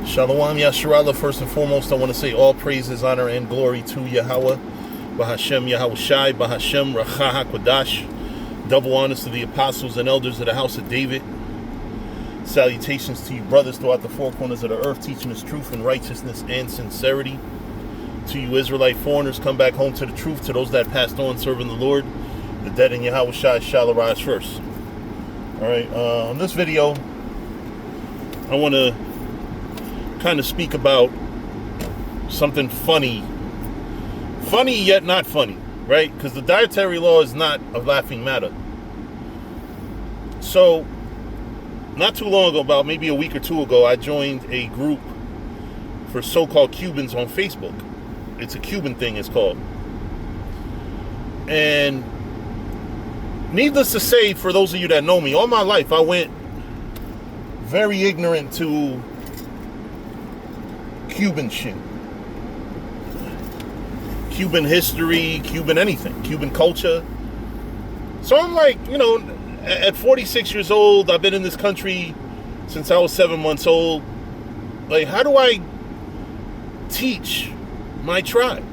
Shalom Yasharallah. First and foremost, I want to say all praises, honor, and glory to Yahweh, Bahashem Yahweh Shai, Bahashem Racha HaKodash. Double honors to the apostles and elders of the house of David. Salutations to you brothers throughout the four corners of the earth, teaching us truth and righteousness and sincerity. To you Israelite foreigners, come back home to the truth. To those that passed on serving the Lord, the dead in Yahweh Shai shall arise first. Alright, on this video, I want to kind of speak about something funny yet not funny, right? Because the dietary law is not a laughing matter. So not too long ago, about maybe a week or two ago, I joined a group for so-called Cubans on Facebook. It's a Cuban thing, it's called. And needless to say, for those of you that know me, all my life I went very ignorant to Cuban shit. Cuban history, Cuban anything, Cuban culture. So I'm like, at 46 years old, I've been in this country since I was 7 months old. Like, how do I teach my tribe?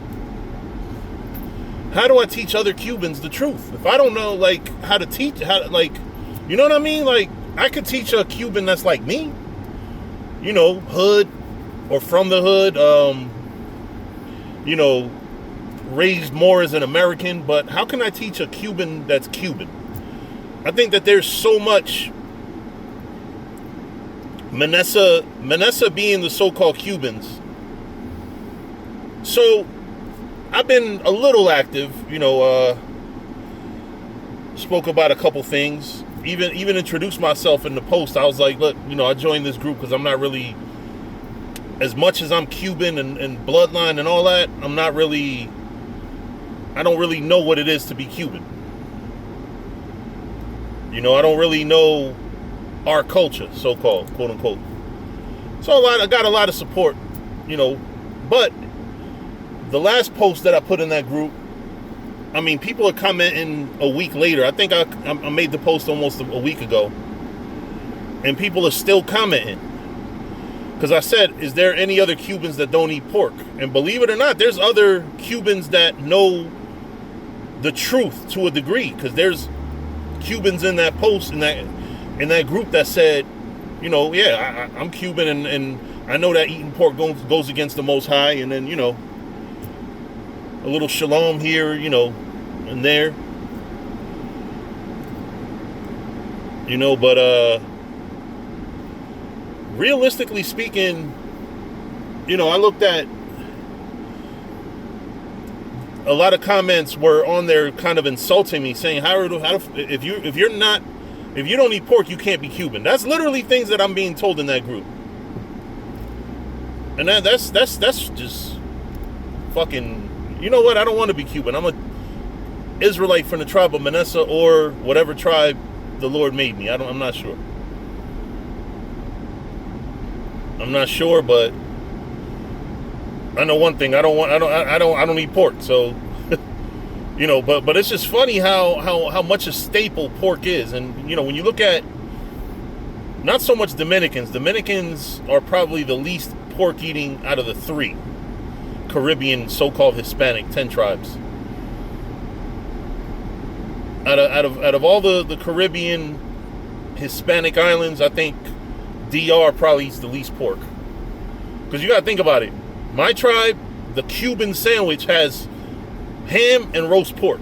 How do I teach other Cubans the truth? If I don't know, how to teach, you know what I mean? Like, I could teach a Cuban that's like me, hood, or from the hood, raised more as an American, but how can I teach a Cuban that's Cuban? I think that there's so much Manasseh being the so-called Cubans. So I've been a little active, spoke about a couple things, even introduced myself in the post. I was like, look, I joined this group because I'm not really, as much as I'm Cuban and bloodline and all that, I don't really know what it is to be Cuban. I don't really know our culture, so-called, quote unquote. So I got a lot of support, but the last post that I put in that group, people are commenting a week later. I think I made the post almost a week ago, and people are still commenting. Because I said, is there any other Cubans that don't eat pork? And believe it or not, there's other Cubans that know the truth to a degree. Because there's Cubans in that post, in that group that said, I'm Cuban and I know that eating pork goes against the Most High. And then, a little shalom here, and there. But realistically speaking, I looked at a lot of comments were on there kind of insulting me, saying, if you don't eat pork, you can't be Cuban. That's literally things that I'm being told in that group. And that's just fucking, you know what? I don't want to be Cuban. I'm an Israelite from the tribe of Manasseh, or whatever tribe the Lord made me. I'm not sure. I'm not sure, but I know one thing. I don't eat pork. So, but it's just funny how much a staple pork is. And, when you look at not so much Dominicans are probably the least pork eating out of the three Caribbean, so-called Hispanic, 10 tribes. Out of all the Caribbean Hispanic islands, I think DR probably eats the least pork. Because you got to think about it. My tribe, the Cuban sandwich, has ham and roast pork.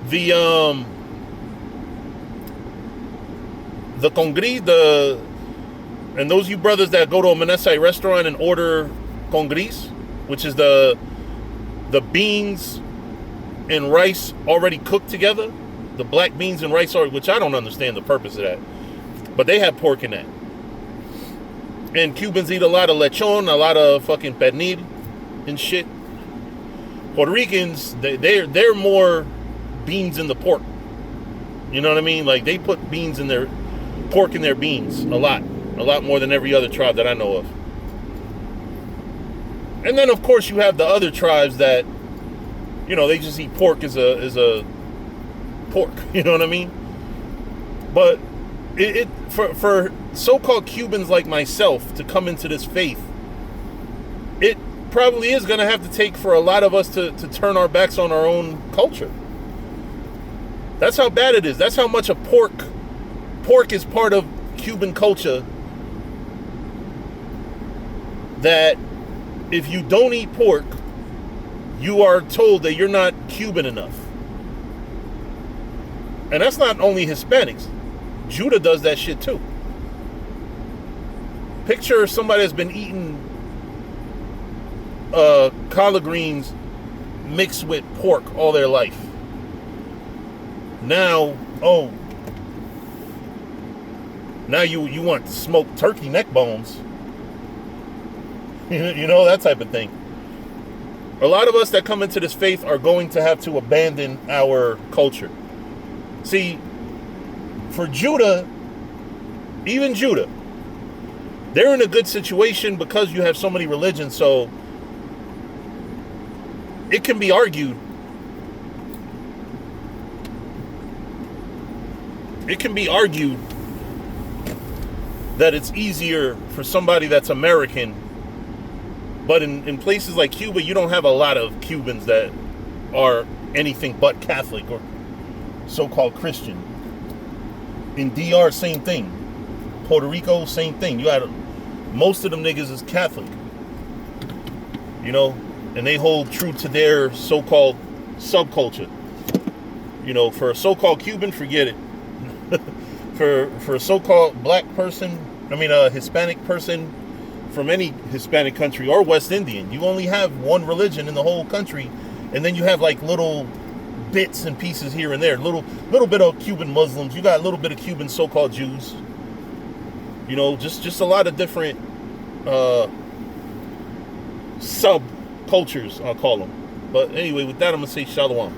The congri, and those of you brothers that go to a Manasseh restaurant and order congris, which is the beans and rice already cooked together, the black beans and rice, which I don't understand the purpose of that. But they have pork in that. And Cubans eat a lot of lechon, a lot of fucking pernil and shit. Puerto Ricans, they're more beans in the pork. You know what I mean? Like, they put pork in their beans a lot more than every other tribe that I know of. And then, of course, you have the other tribes that, they just eat pork as a pork. You know what I mean? But For so-called Cubans like myself to come into this faith, it probably is going to have to take for a lot of us to turn our backs on our own culture. That's how bad it is. That's how much of pork is part of Cuban culture, that if you don't eat pork, you are told that you're not Cuban enough. And that's not only Hispanics. Judah does that shit too. Picture somebody that's been eating collard greens mixed with pork all their life. Now you want smoked turkey neck bones. You know, that type of thing. A lot of us that come into this faith are going to have to abandon our culture. See, for Judah, even Judah, they're in a good situation because you have so many religions, so it can be argued. It can be argued that it's easier for somebody that's American. But in places like Cuba, you don't have a lot of Cubans that are anything but Catholic or so-called Christian. In DR, same thing. Puerto Rico, same thing. You had most of them niggas is Catholic. You know, and they hold true to their so-called subculture. You know, for a so-called Cuban, forget it. for a so-called black person, a Hispanic person from any Hispanic country or West Indian, you only have one religion in the whole country, and then you have like little bits and pieces here and there, little bit of Cuban Muslims, you got a little bit of Cuban so-called Jews, you know, just a lot of different subcultures, I'll call them. But anyway, with that, I'm gonna say shalom.